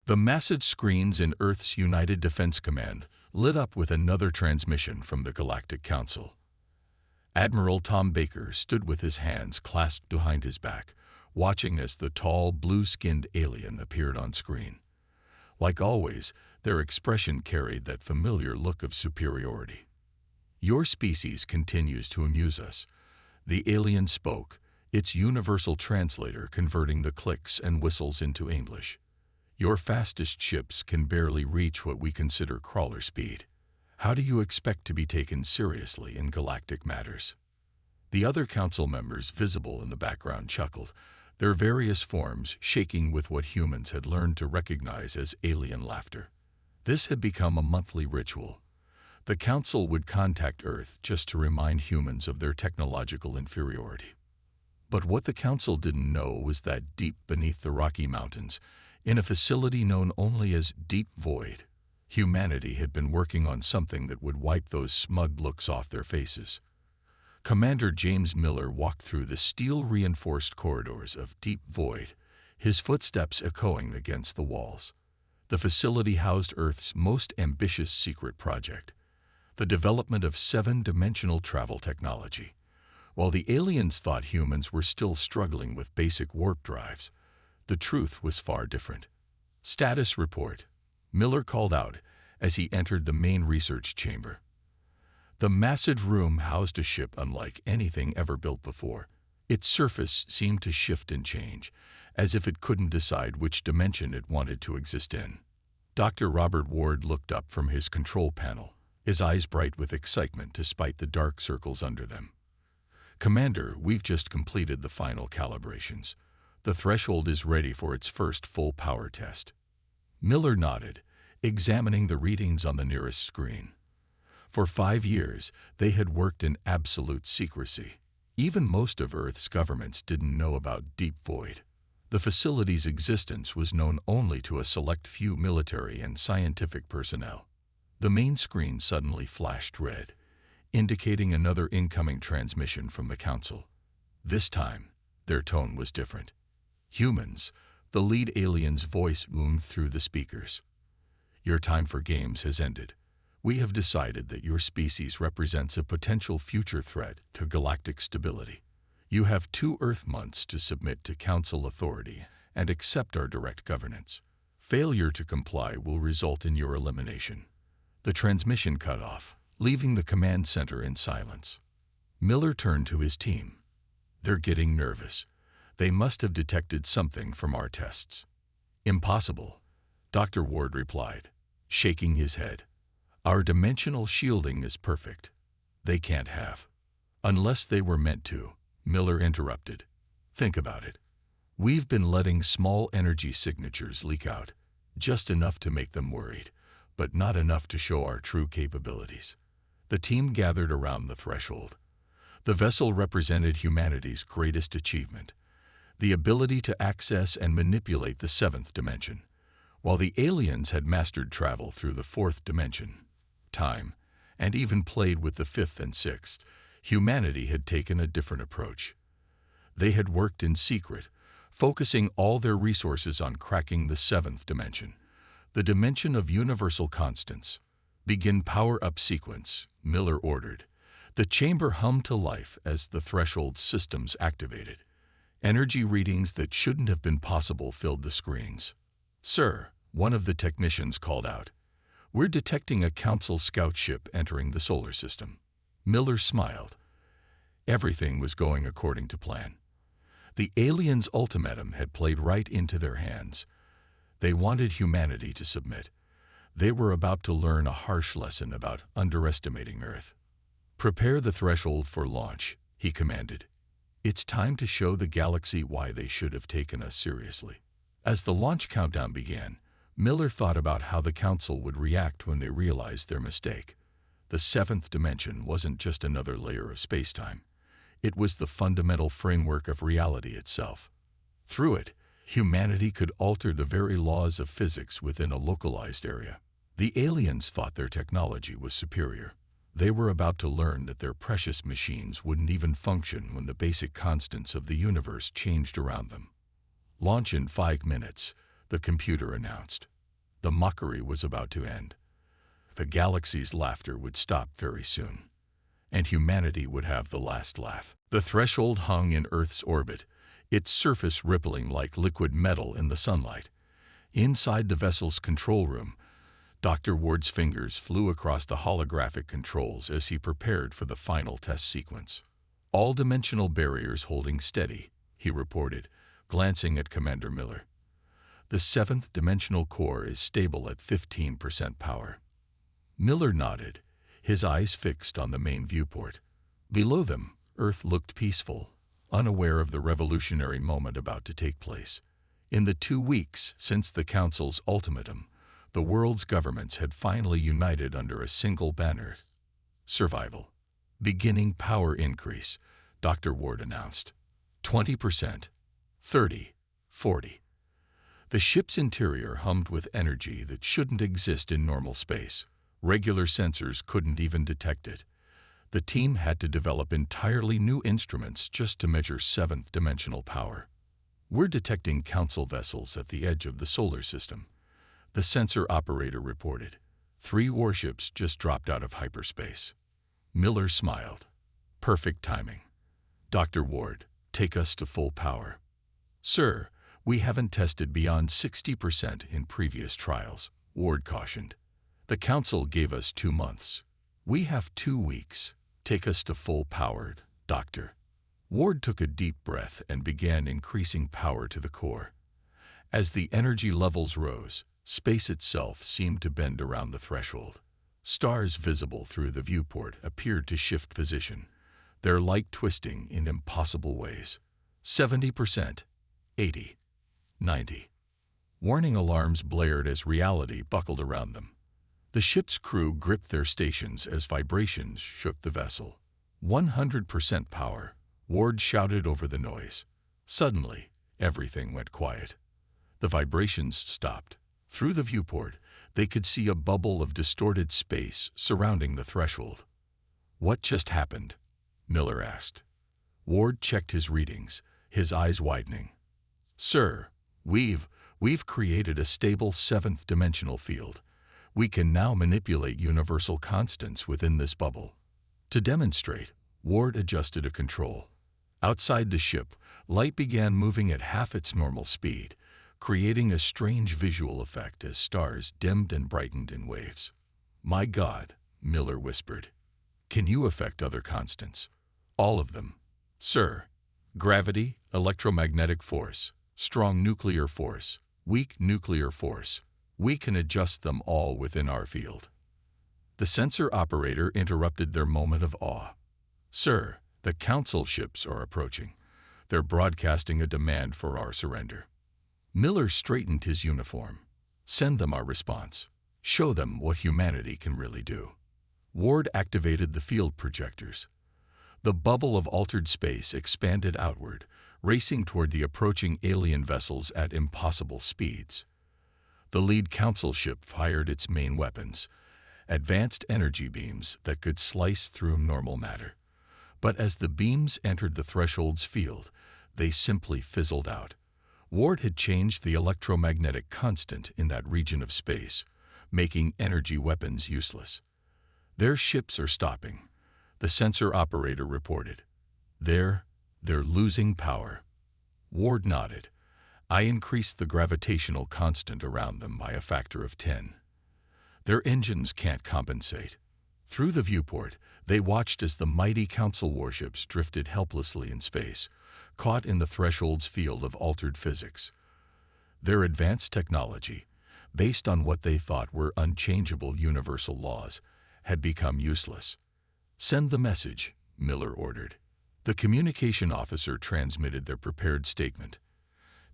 The massive screens in Earth's United Defense Command lit up with another transmission from the Galactic Council. Admiral Tom Baker stood with his hands clasped behind his back, watching as the tall, blue-skinned alien appeared on screen. Like always, their expression carried that familiar look of superiority. "Your species continues to amuse us," the alien spoke, its universal translator converting the clicks and whistles into English. "Your fastest ships can barely reach what we consider crawler speed. How do you expect to be taken seriously in galactic matters?" The other council members visible in the background chuckled, their various forms shaking with what humans had learned to recognize as alien laughter. This had become a monthly ritual. The council would contact Earth just to remind humans of their technological inferiority. But what the council didn't know was that deep beneath the Rocky Mountains, in a facility known only as Deep Void, humanity had been working on something that would wipe those smug looks off their faces. Commander James Miller walked through the steel-reinforced corridors of Deep Void, his footsteps echoing against the walls. The facility housed Earth's most ambitious secret project, the development of seven-dimensional travel technology. While the aliens thought humans were still struggling with basic warp drives, the truth was far different. "Status report," Miller called out as he entered the main research chamber. The massive room housed a ship unlike anything ever built before. Its surface seemed to shift and change, as if it couldn't decide which dimension it wanted to exist in. Dr. Robert Ward looked up from his control panel, his eyes bright with excitement despite the dark circles under them. "Commander, we've just completed the final calibrations. The threshold is ready for its first full power test." Miller nodded, examining the readings on the nearest screen. For 5 years, they had worked in absolute secrecy. Even most of Earth's governments didn't know about Deep Void. The facility's existence was known only to a select few military and scientific personnel. The main screen suddenly flashed red, indicating another incoming transmission from the Council. This time, their tone was different. "Humans," the lead alien's voice boomed through the speakers. "Your time for games has ended. We have decided that your species represents a potential future threat to galactic stability. You have 2 Earth months to submit to Council authority and accept our direct governance. Failure to comply will result in your elimination." The transmission cut off, leaving the command center in silence. Miller turned to his team. "They're getting nervous. They must have detected something from our tests." "Impossible," Dr. Ward replied, shaking his head. "Our dimensional shielding is perfect. They can't have." "Unless they were meant to," Miller interrupted. "Think about it. We've been letting small energy signatures leak out, just enough to make them worried, but not enough to show our true capabilities." The team gathered around the threshold. The vessel represented humanity's greatest achievement, the ability to access and manipulate the 7th dimension, while the aliens had mastered travel through the 4th dimension, time, and even played with the 5th and 6th. Humanity had taken a different approach. They had worked in secret, focusing all their resources on cracking the 7th dimension, the dimension of universal constants. "Begin power-up sequence," Miller ordered. The chamber hummed to life as the threshold systems activated. Energy readings that shouldn't have been possible filled the screens. "Sir," one of the technicians called out, "we're detecting a Council scout ship entering the solar system." Miller smiled. Everything was going according to plan. The aliens' ultimatum had played right into their hands. They wanted humanity to submit. They were about to learn a harsh lesson about underestimating Earth. "Prepare the threshold for launch," he commanded. "It's time to show the galaxy why they should have taken us seriously." As the launch countdown began, Miller thought about how the Council would react when they realized their mistake. The 7th dimension wasn't just another layer of spacetime. It was the fundamental framework of reality itself. Through it, humanity could alter the very laws of physics within a localized area. The aliens thought their technology was superior. They were about to learn that their precious machines wouldn't even function when the basic constants of the universe changed around them. "Launch in 5 minutes," the computer announced. The mockery was about to end. The galaxy's laughter would stop very soon, and humanity would have the last laugh. The threshold hung in Earth's orbit, its surface rippling like liquid metal in the sunlight. Inside the vessel's control room, Dr. Ward's fingers flew across the holographic controls as he prepared for the final test sequence. "All dimensional barriers holding steady," he reported, glancing at Commander Miller. "The seventh dimensional core is stable at 15% power." Miller nodded, his eyes fixed on the main viewport. Below them, Earth looked peaceful, unaware of the revolutionary moment about to take place. In the 2 weeks since the Council's ultimatum, the world's governments had finally united under a single banner: survival. "Beginning power increase," Dr. Ward announced. 20%, 30, 40. The ship's interior hummed with energy that shouldn't exist in normal space. Regular sensors couldn't even detect it. The team had to develop entirely new instruments just to measure seventh-dimensional power. "We're detecting Council vessels at the edge of the solar system," the sensor operator reported. 3 warships just dropped out of hyperspace. Miller smiled. "Perfect timing. Dr. Ward, take us to full power." "Sir, we haven't tested beyond 60% in previous trials," Ward cautioned. "The Council gave us 2 months. We have 2 weeks. Take us to full power, Doctor." Ward took a deep breath and began increasing power to the core. As the energy levels rose, space itself seemed to bend around the threshold. Stars visible through the viewport appeared to shift position, their light twisting in impossible ways. 70%, 80, 90. Warning alarms blared as reality buckled around them. The ship's crew gripped their stations as vibrations shook the vessel. 100% power, Ward shouted over the noise. Suddenly, everything went quiet. The vibrations stopped. Through the viewport, they could see a bubble of distorted space surrounding the threshold. "What just happened?" Miller asked. Ward checked his readings, his eyes widening. "Sir, we've created a stable seventh-dimensional field. We can now manipulate universal constants within this bubble." To demonstrate, Ward adjusted a control. Outside the ship, light began moving at half its normal speed, creating a strange visual effect as stars dimmed and brightened in waves. "My God," Miller whispered. "Can you affect other constants?" "All of them, sir. Gravity, electromagnetic force, strong nuclear force, weak nuclear force. We can adjust them all within our field." The sensor operator interrupted their moment of awe. "Sir, the Council ships are approaching. They're broadcasting a demand for our surrender." Miller straightened his uniform. "Send them our response. Show them what humanity can really do." Ward activated the field projectors. The bubble of altered space expanded outward, racing toward the approaching alien vessels at impossible speeds. The lead Council ship fired its main weapons, advanced energy beams that could slice through normal matter. But as the beams entered the threshold's field, they simply fizzled out. Ward had changed the electromagnetic constant in that region of space, making energy weapons useless. "Their ships are stopping," the sensor operator reported. They're losing power." Ward nodded. "I increased the gravitational constant around them by a factor of 10. Their engines can't compensate." Through the viewport, they watched as the mighty Council warships drifted helplessly in space, caught in the threshold's field of altered physics. Their advanced technology, based on what they thought were unchangeable universal laws, had become useless. "Send the message," Miller ordered. The communication officer transmitted their prepared statement.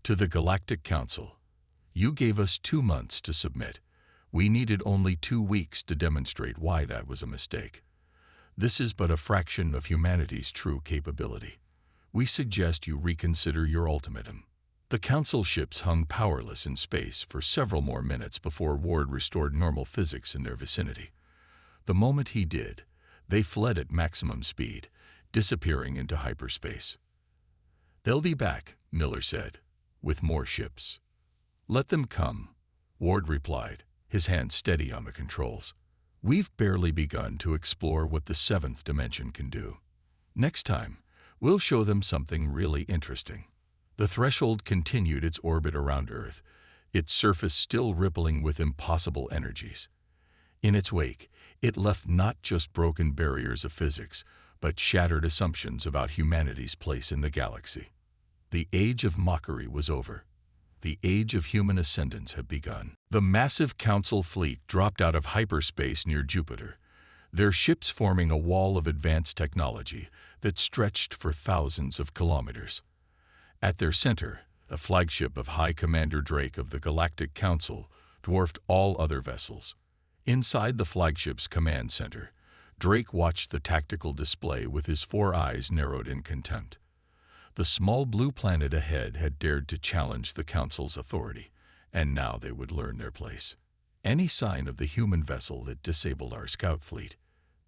"To the Galactic Council, you gave us 2 months to submit. We needed only 2 weeks to demonstrate why that was a mistake. This is but a fraction of humanity's true capability. We suggest you reconsider your ultimatum." The Council ships hung powerless in space for several more minutes before Ward restored normal physics in their vicinity. The moment he did, they fled at maximum speed, disappearing into hyperspace. "They'll be back," Miller said, "with more ships. Let them come." Ward replied, his hand steady on the controls. "We've barely begun to explore what the seventh dimension can do. Next time, we'll show them something really interesting." The threshold continued its orbit around Earth, its surface still rippling with impossible energies. In its wake, it left not just broken barriers of physics, but shattered assumptions about humanity's place in the galaxy. The age of mockery was over. The age of human ascendance had begun. The massive Council fleet dropped out of hyperspace near Jupiter, their ships forming a wall of advanced technology that stretched for thousands of kilometers. At their center, the flagship of High Commander Drake of the Galactic Council dwarfed all other vessels. Inside the flagship's command center, Drake watched the tactical display with his 4 eyes narrowed in contempt. The small blue planet ahead had dared to challenge the Council's authority, and now they would learn their place. "Any sign of the human vessel that disabled our scout fleet?"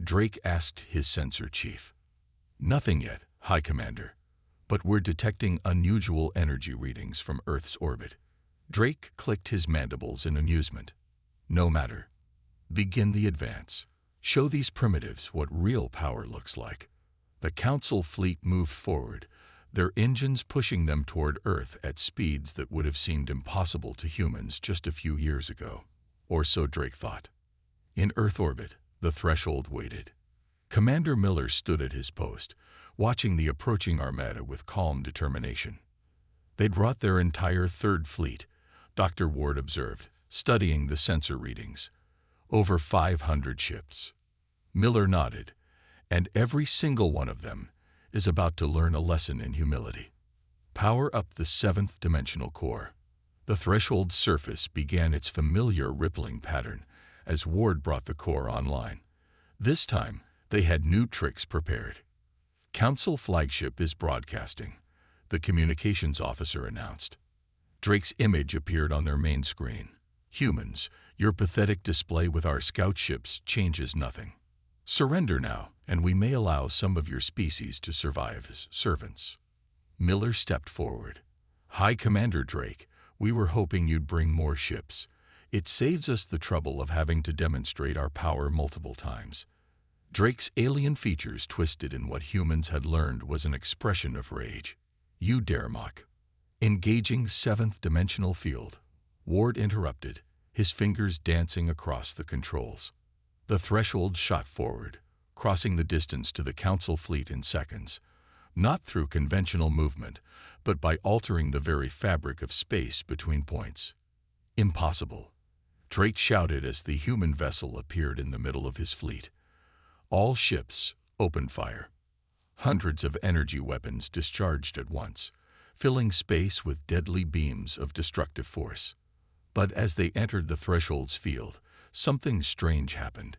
Drake asked his sensor chief. "Nothing yet, High Commander, but we're detecting unusual energy readings from Earth's orbit." Drake clicked his mandibles in amusement. "No matter. Begin the advance. Show these primitives what real power looks like." The Council fleet moved forward, their engines pushing them toward Earth at speeds that would have seemed impossible to humans just a few years ago. Or so Drake thought. In Earth orbit, the threshold waited. Commander Miller stood at his post, watching the approaching armada with calm determination. "They'd brought their entire third fleet," Dr. Ward observed, studying the sensor readings. "Over 500 ships." Miller nodded. "And every single one of them is about to learn a lesson in humility. Power up the seventh dimensional core." The threshold's surface began its familiar rippling pattern as Ward brought the core online. This time, they had new tricks prepared. "Council flagship is broadcasting," the communications officer announced. Drake's image appeared on their main screen. "Humans, your pathetic display with our scout ships changes nothing. Surrender now, and we may allow some of your species to survive as servants." Miller stepped forward. "High Commander Drake, we were hoping you'd bring more ships. It saves us the trouble of having to demonstrate our power multiple times." Drake's alien features twisted in what humans had learned was an expression of rage. "You dare mock." "Engaging seventh dimensional field," Ward interrupted, his fingers dancing across the controls. The threshold shot forward, crossing the distance to the Council fleet in seconds, not through conventional movement, but by altering the very fabric of space between points. "Impossible," Drake shouted as the human vessel appeared in the middle of his fleet. All ships opened fire. Hundreds of energy weapons discharged at once, filling space with deadly beams of destructive force. But as they entered the threshold's field, something strange happened.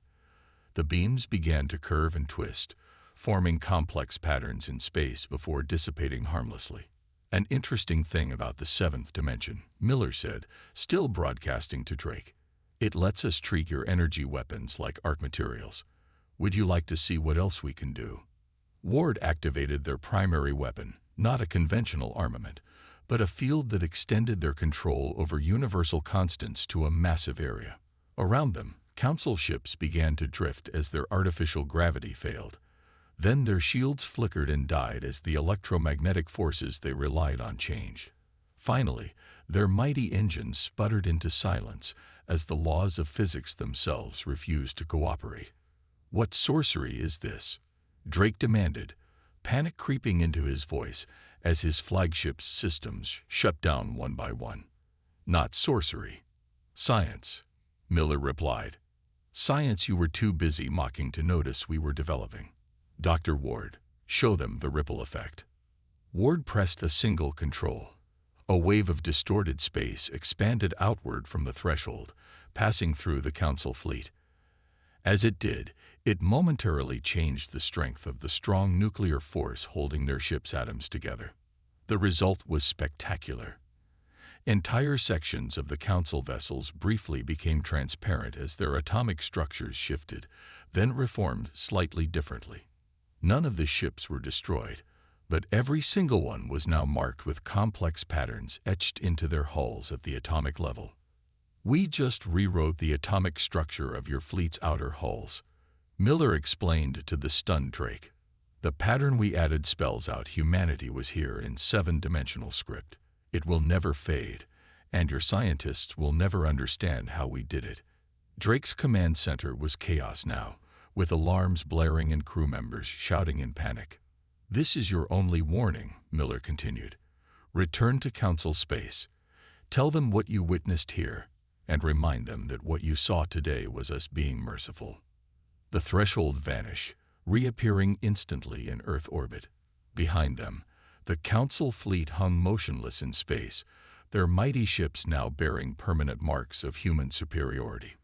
The beams began to curve and twist, forming complex patterns in space before dissipating harmlessly. "An interesting thing about the seventh dimension," Miller said, still broadcasting to Drake. "It lets us treat your energy weapons like art materials. Would you like to see what else we can do?" Ward activated their primary weapon, not a conventional armament, but a field that extended their control over universal constants to a massive area. Around them, Council ships began to drift as their artificial gravity failed. Then their shields flickered and died as the electromagnetic forces they relied on changed. Finally, their mighty engines sputtered into silence as the laws of physics themselves refused to cooperate. "What sorcery is this?" Drake demanded, panic creeping into his voice as his flagship's systems shut down one by one. "Not sorcery. Science," Miller replied. "Science you were too busy mocking to notice we were developing. Dr. Ward, show them the ripple effect." Ward pressed a single control. A wave of distorted space expanded outward from the threshold, passing through the Council fleet. As it did, it momentarily changed the strength of the strong nuclear force holding their ship's atoms together. The result was spectacular. Entire sections of the Council vessels briefly became transparent as their atomic structures shifted, then reformed slightly differently. None of the ships were destroyed, but every single one was now marked with complex patterns etched into their hulls at the atomic level. We just rewrote the atomic structure of your fleet's outer hulls, Miller explained to the stunned Drake. The pattern we added spells out humanity was here in 7-dimensional script. It will never fade, and your scientists will never understand how we did it. Drake's command center was chaos now, with alarms blaring and crew members shouting in panic. This is your only warning, Miller continued. Return to Council space. Tell them what you witnessed here, and remind them that what you saw today was us being merciful. The threshold vanished, reappearing instantly in Earth orbit. Behind them, the Council fleet hung motionless in space, their mighty ships now bearing permanent marks of human superiority.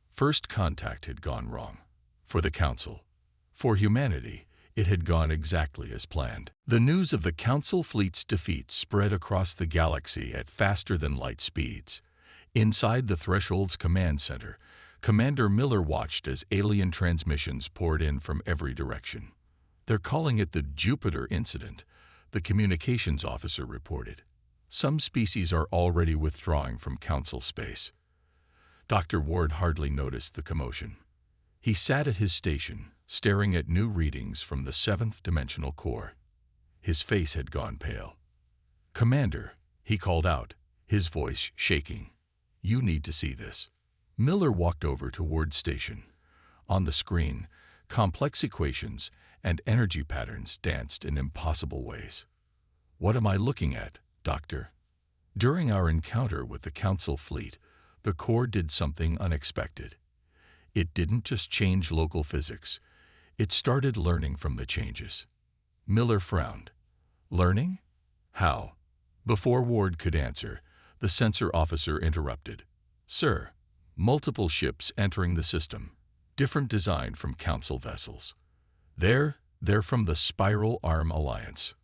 First contact had gone wrong. For the Council. For humanity, it had gone exactly as planned. The news of the Council fleet's defeat spread across the galaxy at faster-than-light speeds. Inside the Threshold's command center, Commander Miller watched as alien transmissions poured in from every direction. They're calling it the Jupiter incident, the communications officer reported. Some species are already withdrawing from Council space. Dr. Ward hardly noticed the commotion. He sat at his station, staring at new readings from the 7th-dimensional core. His face had gone pale. "Commander," he called out, his voice shaking. "You need to see this." Miller walked over to Ward's station. On the screen, complex equations and energy patterns danced in impossible ways. "What am I looking at, Doctor?" During our encounter with the Council fleet, the core did something unexpected. It didn't just change local physics. It started learning from the changes. Miller frowned. Learning? How? Before Ward could answer, the sensor officer interrupted. "Sir, multiple ships entering the system. Different design from Council vessels. They're from the Spiral Arm Alliance."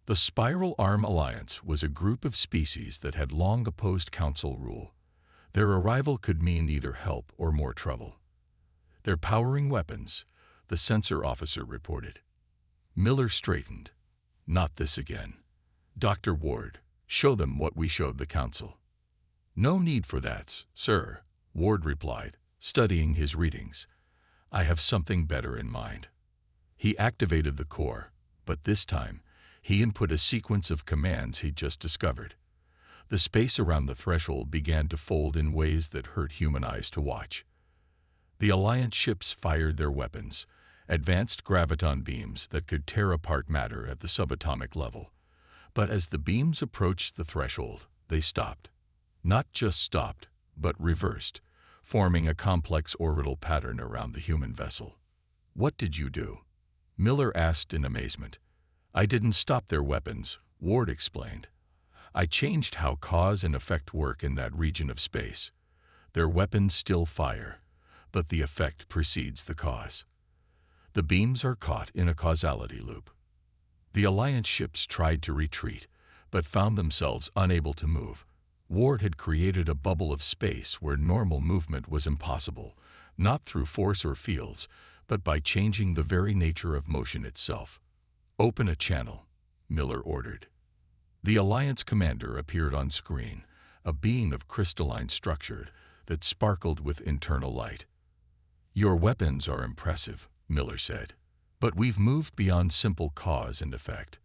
The Spiral Arm Alliance was a group of species that had long opposed Council rule. Their arrival could mean either help or more trouble. "They're powering weapons," the sensor officer reported. Miller straightened. "Not this again. Dr. Ward, show them what we showed the Council." "No need for that, sir," Ward replied, studying his readings. "I have something better in mind." He activated the core, but this time, he input a sequence of commands he'd just discovered. The space around the threshold began to fold in ways that hurt human eyes to watch. The Alliance ships fired their weapons, advanced graviton beams that could tear apart matter at the subatomic level. But as the beams approached the threshold, they stopped. Not just stopped, but reversed, forming a complex orbital pattern around the human vessel. "What did you do?" Miller asked in amazement. "I didn't stop their weapons," Ward explained. "I changed how cause and effect work in that region of space. Their weapons still fire, but the effect precedes the cause. The beams are caught in a causality loop." The Alliance ships tried to retreat, but found themselves unable to move. Ward had created a bubble of space where normal movement was impossible, not through force or fields, but by changing the very nature of motion itself. "Open a channel," Miller ordered. The Alliance commander appeared on screen, a being of crystalline structure that sparkled with internal light. "Your weapons are impressive," Miller said, "but we've moved beyond simple cause and effect.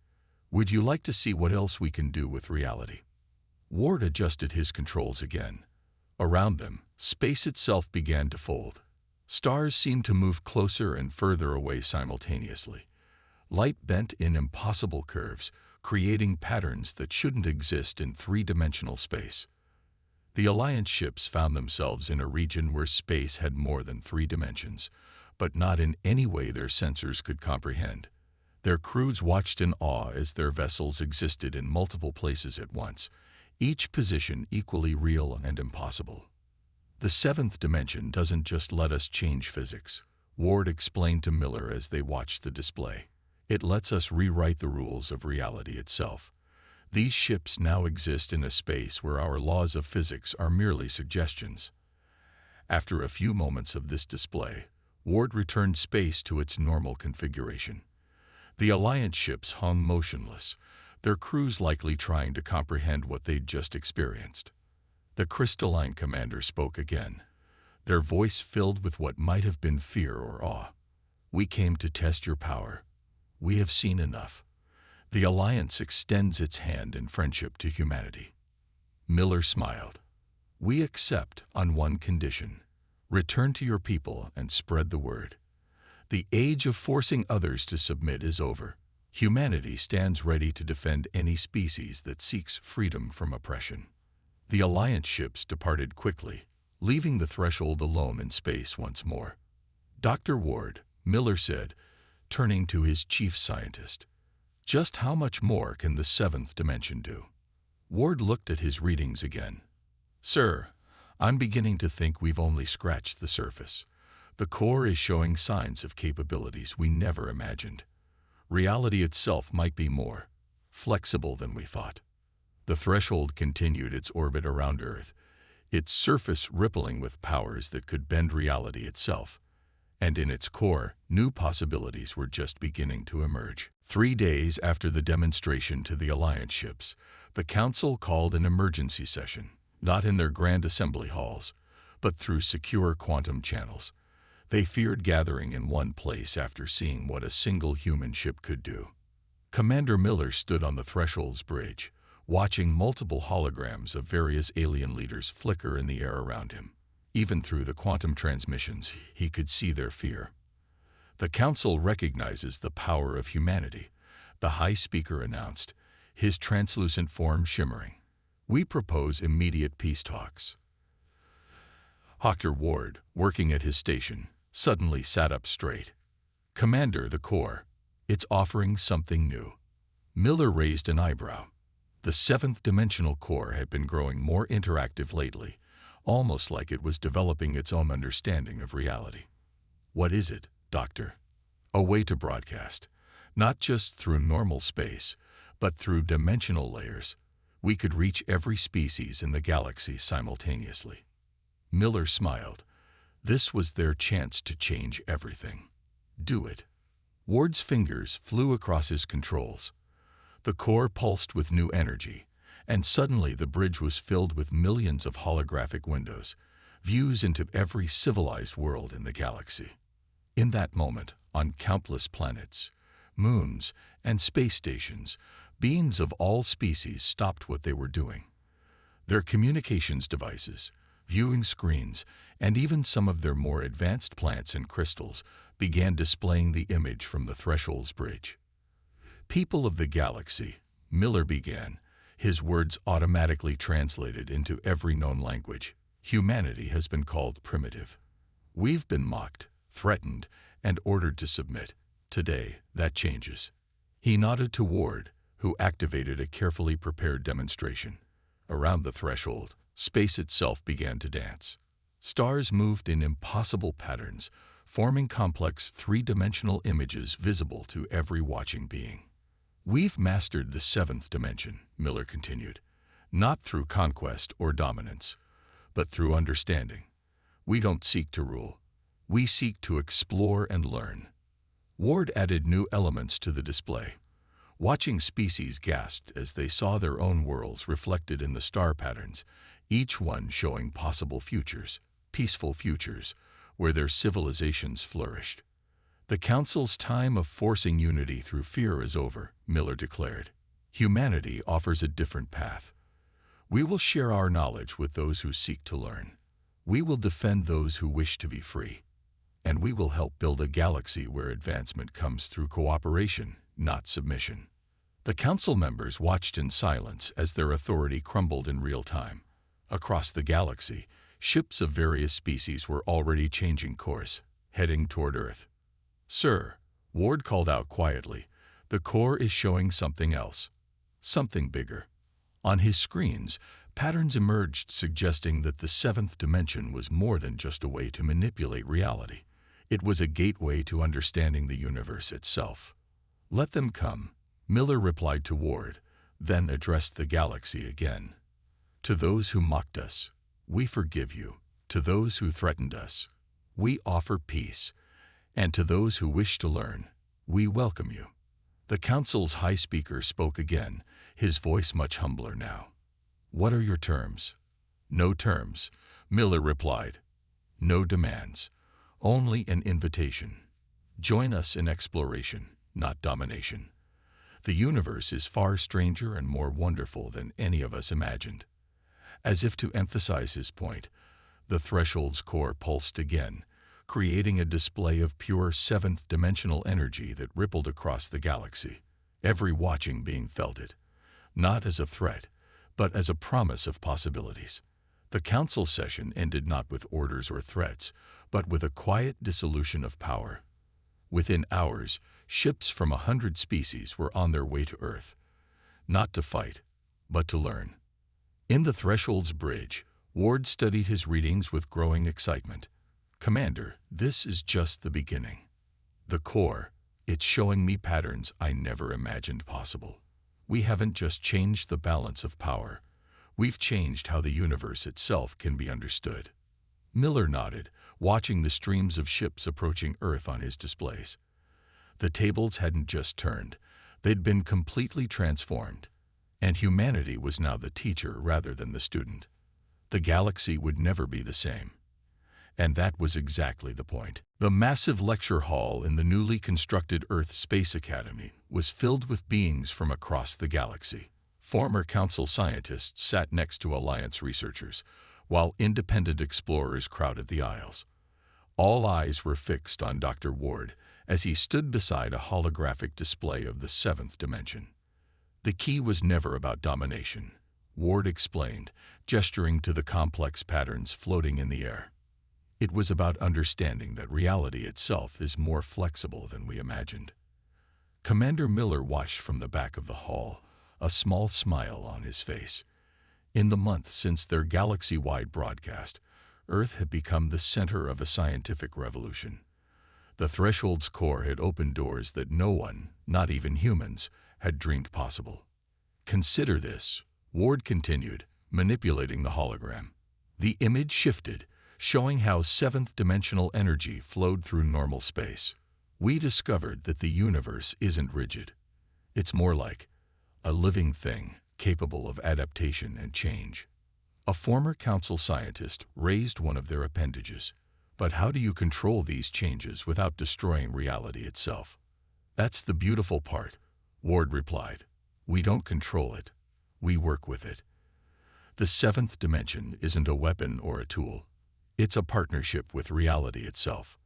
Would you like to see what else we can do with reality?" Ward adjusted his controls again. Around them, space itself began to fold. Stars seemed to move closer and further away simultaneously. Light bent in impossible curves, creating patterns that shouldn't exist in 3-dimensional space. The Alliance ships found themselves in a region where space had more than 3 dimensions, but not in any way their sensors could comprehend. Their crews watched in awe as their vessels existed in multiple places at once, each position equally real and impossible. "The 7th dimension doesn't just let us change physics," Ward explained to Miller as they watched the display. "It lets us rewrite the rules of reality itself. These ships now exist in a space where our laws of physics are merely suggestions." After a few moments of this display, Ward returned space to its normal configuration. The Alliance ships hung motionless, their crews likely trying to comprehend what they'd just experienced. The crystalline commander spoke again, their voice filled with what might have been fear or awe. "We came to test your power. We have seen enough. The Alliance extends its hand in friendship to humanity." Miller smiled. "We accept on one condition. Return to your people and spread the word. The age of forcing others to submit is over. Humanity stands ready to defend any species that seeks freedom from oppression." The Alliance ships departed quickly, leaving the threshold alone in space once more. "Dr. Ward," Miller said, turning to his chief scientist, "just how much more can the seventh dimension do?" Ward looked at his readings again. "Sir, I'm beginning to think we've only scratched the surface. The core is showing signs of capabilities we never imagined. Reality itself might be more flexible than we thought." The threshold continued its orbit around Earth, its surface rippling with powers that could bend reality itself. And in its core, new possibilities were just beginning to emerge. 3 days after the demonstration to the Alliance ships, the Council called an emergency session, not in their grand assembly halls, but through secure quantum channels. They feared gathering in one place after seeing what a single human ship could do. Commander Miller stood on the threshold's bridge, watching multiple holograms of various alien leaders flicker in the air around him. Even through the quantum transmissions, he could see their fear. "The Council recognizes the power of humanity," the High Speaker announced, his translucent form shimmering. "We propose immediate peace talks." Dr. Ward, working at his station, suddenly sat up straight. "Commander, the core, it's offering something new." Miller raised an eyebrow. The seventh dimensional core had been growing more interactive lately, almost like it was developing its own understanding of reality. "What is it, Doctor?" "A way to broadcast, not just through normal space, but through dimensional layers. We could reach every species in the galaxy simultaneously." Miller smiled. This was their chance to change everything. "Do it." Ward's fingers flew across his controls. The core pulsed with new energy, and suddenly the bridge was filled with millions of holographic windows, views into every civilized world in the galaxy. In that moment, on countless planets, moons, and space stations, beings of all species stopped what they were doing. Their communications devices, viewing screens, and even some of their more advanced plants and crystals began displaying the image from the threshold's bridge. "People of the galaxy," Miller began, his words automatically translated into every known language. "Humanity has been called primitive. We've been mocked, threatened, and ordered to submit. Today, that changes." He nodded to Ward, who activated a carefully prepared demonstration. Around the threshold, space itself began to dance. Stars moved in impossible patterns, forming complex three-dimensional images visible to every watching being. "We've mastered the seventh dimension," Miller continued, "not through conquest or dominance, but through understanding. We don't seek to rule. We seek to explore and learn." Ward added new elements to the display. Watching species gasped as they saw their own worlds reflected in the star patterns, each one showing possible futures, peaceful futures, where their civilizations flourished. "The Council's time of forcing unity through fear is over," Miller declared. "Humanity offers a different path. We will share our knowledge with those who seek to learn. We will defend those who wish to be free. And we will help build a galaxy where advancement comes through cooperation, not submission." The Council members watched in silence as their authority crumbled in real time. Across the galaxy, ships of various species were already changing course, heading toward Earth. "Sir," Ward called out quietly, "the core is showing something else. Something bigger." On his screens, patterns emerged suggesting that the seventh dimension was more than just a way to manipulate reality. It was a gateway to understanding the universe itself. "Let them come," Miller replied to Ward, then addressed the galaxy again. "To those who mocked us, we forgive you. To those who threatened us, we offer peace. And to those who wish to learn, we welcome you." The Council's High Speaker spoke again, his voice much humbler now. "What are your terms?" No terms, Miller replied. No demands, only an invitation. Join us in exploration, not domination. The universe is far stranger and more wonderful than any of us imagined. As if to emphasize his point, the threshold's core pulsed again, creating a display of pure seventh-dimensional energy that rippled across the galaxy, every watching being felt it, not as a threat, but as a promise of possibilities. The council session ended not with orders or threats, but with a quiet dissolution of power. Within hours, ships from 100 species were on their way to Earth, not to fight, but to learn. In the Threshold's bridge, Ward studied his readings with growing excitement. Commander, this is just the beginning. The core, it's showing me patterns I never imagined possible. We haven't just changed the balance of power. We've changed how the universe itself can be understood. Miller nodded, watching the streams of ships approaching Earth on his displays. The tables hadn't just turned, they'd been completely transformed, and humanity was now the teacher rather than the student. The galaxy would never be the same. And that was exactly the point. The massive lecture hall in the newly constructed Earth Space Academy was filled with beings from across the galaxy. Former Council scientists sat next to Alliance researchers, while independent explorers crowded the aisles. All eyes were fixed on Dr. Ward as he stood beside a holographic display of the seventh dimension. The key was never about domination, Ward explained, gesturing to the complex patterns floating in the air. It was about understanding that reality itself is more flexible than we imagined. Commander Miller watched from the back of the hall, a small smile on his face. In the month since their galaxy-wide broadcast, Earth had become the center of a scientific revolution. The Threshold's core had opened doors that no one, not even humans, had dreamed possible. Consider this, Ward continued, manipulating the hologram. The image shifted, showing how seventh-dimensional energy flowed through normal space. We discovered that the universe isn't rigid. It's more like a living thing, capable of adaptation and change. A former council scientist raised one of their appendages. But how do you control these changes without destroying reality itself? That's the beautiful part, Ward replied. We don't control it. We work with it. The seventh dimension isn't a weapon or a tool. It's a partnership with reality itself.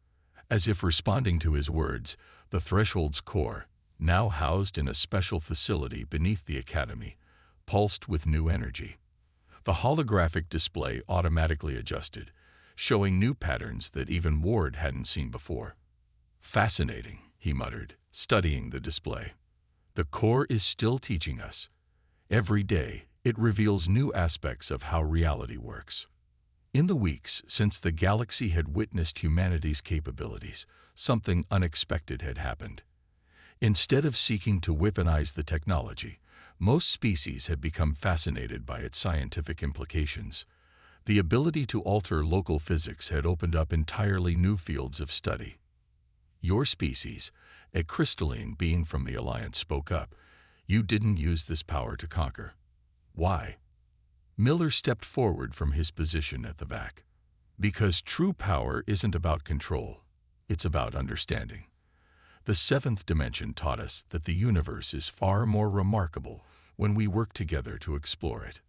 As if responding to his words, the Threshold's core, now housed in a special facility beneath the Academy, pulsed with new energy. The holographic display automatically adjusted, showing new patterns that even Ward hadn't seen before. Fascinating, he muttered, studying the display. The core is still teaching us. Every day, it reveals new aspects of how reality works. In the weeks since the galaxy had witnessed humanity's capabilities, something unexpected had happened. Instead of seeking to weaponize the technology, most species had become fascinated by its scientific implications. The ability to alter local physics had opened up entirely new fields of study. Your species, a crystalline being from the Alliance, spoke up. You didn't use this power to conquer. Why? Miller stepped forward from his position at the back. Because true power isn't about control, it's about understanding. The seventh dimension taught us that the universe is far more remarkable when we work together to explore it.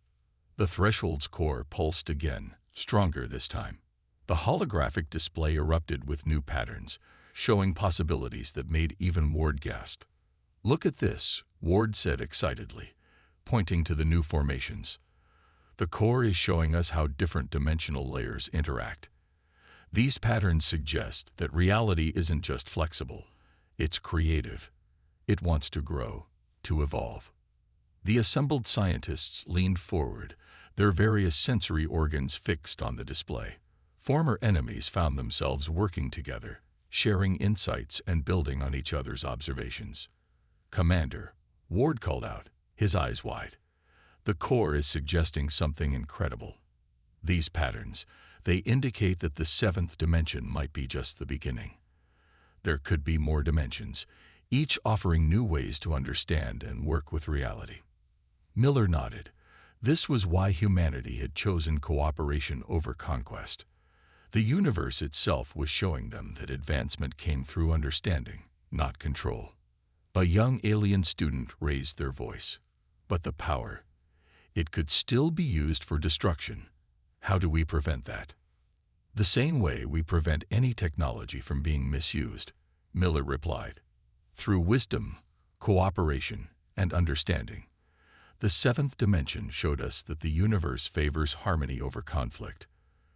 The Threshold's core pulsed again, stronger this time. The holographic display erupted with new patterns, showing possibilities that made even Ward gasp. Look at this, Ward said excitedly, pointing to the new formations. The core is showing us how different dimensional layers interact. These patterns suggest that reality isn't just flexible, it's creative. It wants to grow, to evolve. The assembled scientists leaned forward, their various sensory organs fixed on the display. Former enemies found themselves working together, sharing insights and building on each other's observations. Commander, Ward called out, his eyes wide. The core is suggesting something incredible. These patterns, they indicate that the seventh dimension might be just the beginning. There could be more dimensions, each offering new ways to understand and work with reality. Miller nodded. This was why humanity had chosen cooperation over conquest. The universe itself was showing them that advancement came through understanding, not control. A young alien student raised their voice. But the power, it could still be used for destruction. How do we prevent that? The same way we prevent any technology from being misused, Miller replied. Through wisdom, cooperation, and understanding. The seventh dimension showed us that the universe favors harmony over conflict.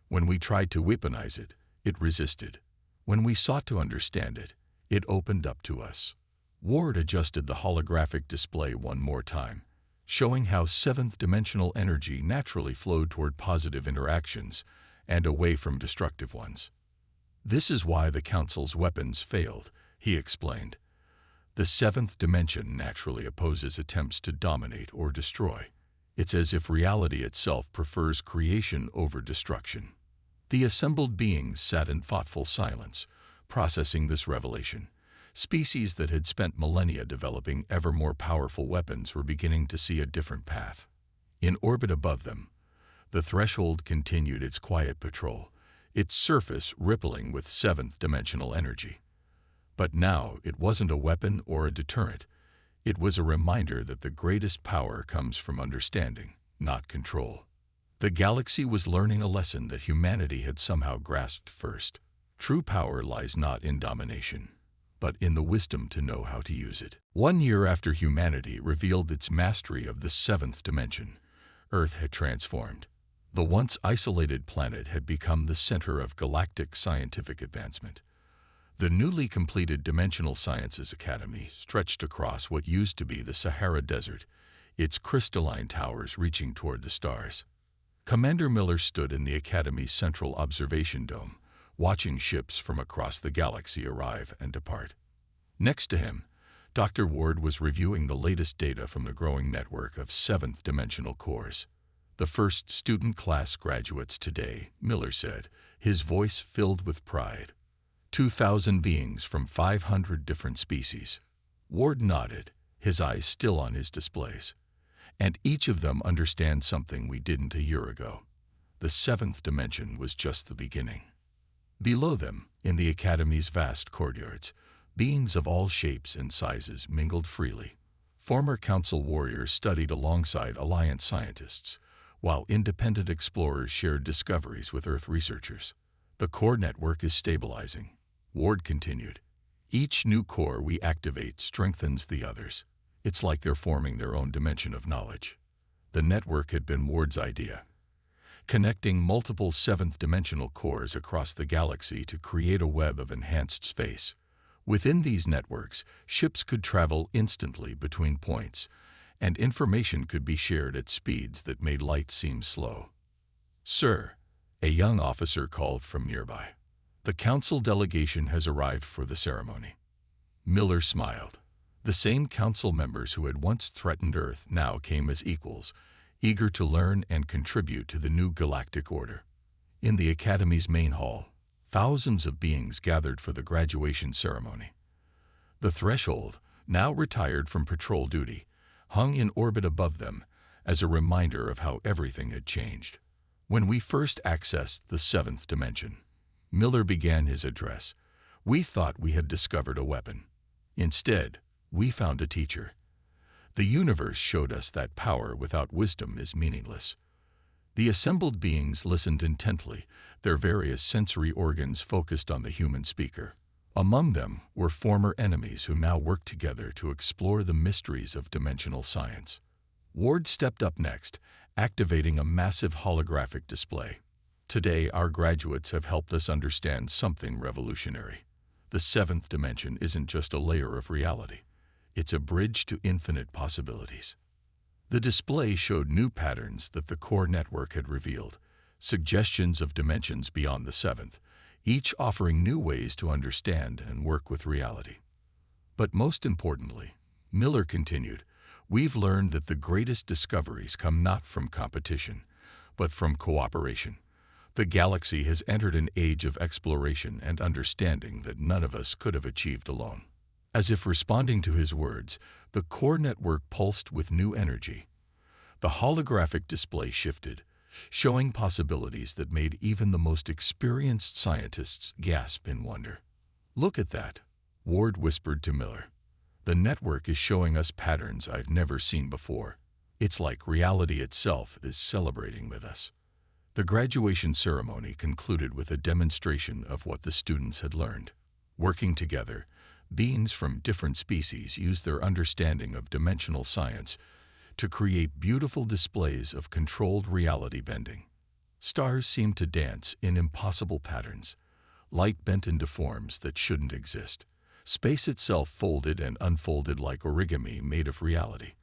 When we tried to weaponize it, it resisted. When we sought to understand it, it opened up to us. Ward adjusted the holographic display one more time, showing how seventh-dimensional energy naturally flowed toward positive interactions and away from destructive ones. This is why the Council's weapons failed, he explained. The seventh dimension naturally opposes attempts to dominate or destroy. It's as if reality itself prefers creation over destruction. The assembled beings sat in thoughtful silence, processing this revelation. Species that had spent millennia developing ever more powerful weapons were beginning to see a different path. In orbit above them, the threshold continued its quiet patrol, its surface rippling with seventh-dimensional energy. But now it wasn't a weapon or a deterrent. It was a reminder that the greatest power comes from understanding, not control. The galaxy was learning a lesson that humanity had somehow grasped first. True power lies not in domination, but in the wisdom to know how to use it. 1 year after humanity revealed its mastery of the seventh dimension, Earth had transformed. The once isolated planet had become the center of galactic scientific advancement. The newly completed Dimensional Sciences Academy stretched across what used to be the Sahara Desert, its crystalline towers reaching toward the stars. Commander Miller stood in the Academy's central observation dome, watching ships from across the galaxy arrive and depart. Next to him, Dr. Ward was reviewing the latest data from the growing network of seventh-dimensional cores. The first student class graduates today, Miller said, his voice filled with pride. 2,000 beings from 500 different species. Ward nodded, his eyes still on his displays. And each of them understands something we didn't a year ago. The seventh dimension was just the beginning. Below them, in the Academy's vast courtyards, beings of all shapes and sizes mingled freely. Former Council warriors studied alongside Alliance scientists, while independent explorers shared discoveries with Earth researchers. The core network is stabilizing, Ward continued. Each new core we activate strengthens the others. It's like they're forming their own dimension of knowledge. The network had been Ward's idea, connecting multiple seventh-dimensional cores across the galaxy to create a web of enhanced space. Within these networks, ships could travel instantly between points, and information could be shared at speeds that made light seem slow. "Sir," a young officer called from nearby. "The Council delegation has arrived for the ceremony." Miller smiled. The same Council members who had once threatened Earth now came as equals, eager to learn and contribute to the new galactic order. In the Academy's main hall, thousands of beings gathered for the graduation ceremony. The threshold, now retired from patrol duty, hung in orbit above them as a reminder of how everything had changed. When we first accessed the seventh dimension, Miller began his address, we thought we had discovered a weapon. Instead, we found a teacher. The universe showed us that power without wisdom is meaningless. The assembled beings listened intently, their various sensory organs focused on the human speaker. Among them were former enemies who now worked together to explore the mysteries of dimensional science. Ward stepped up next, activating a massive holographic display. Today, our graduates have helped us understand something revolutionary. The seventh dimension isn't just a layer of reality. It's a bridge to infinite possibilities. The display showed new patterns that the core network had revealed, suggestions of dimensions beyond the seventh, each offering new ways to understand and work with reality. But most importantly, Miller continued, we've learned that the greatest discoveries come not from competition, but from cooperation. The galaxy has entered an age of exploration and understanding that none of us could have achieved alone. As if responding to his words, the core network pulsed with new energy. The holographic display shifted, showing possibilities that made even the most experienced scientists gasp in wonder. "Look at that," Ward whispered to Miller. "The network is showing us patterns I've never seen before. It's like reality itself is celebrating with us." The graduation ceremony concluded with a demonstration of what the students had learned. Working together, beings from different species used their understanding of dimensional science to create beautiful displays of controlled reality bending. Stars seemed to dance in impossible patterns. Light bent into forms that shouldn't exist. Space itself folded and unfolded like origami made of reality.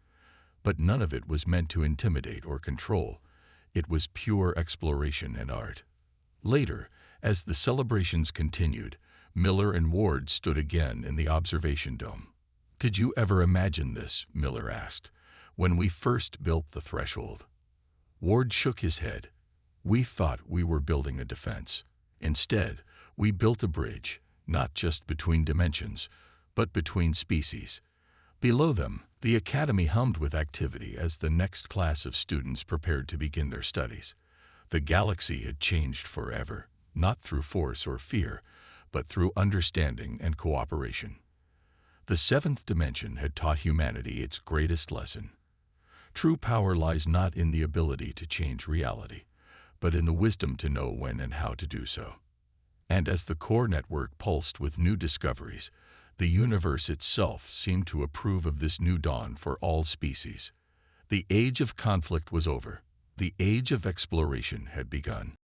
But none of it was meant to intimidate or control. It was pure exploration and art. Later, as the celebrations continued, Miller and Ward stood again in the observation dome. "Did you ever imagine this?" Miller asked. "When we first built the threshold." Ward shook his head. "We thought we were building a defense. Instead, we built a bridge, not just between dimensions, but between species." Below them, the academy hummed with activity as the next class of students prepared to begin their studies. The galaxy had changed forever, not through force or fear, but through understanding and cooperation. The seventh dimension had taught humanity its greatest lesson. True power lies not in the ability to change reality, but in the wisdom to know when and how to do so. And as the core network pulsed with new discoveries, the universe itself seemed to approve of this new dawn for all species. The age of conflict was over. The age of exploration had begun.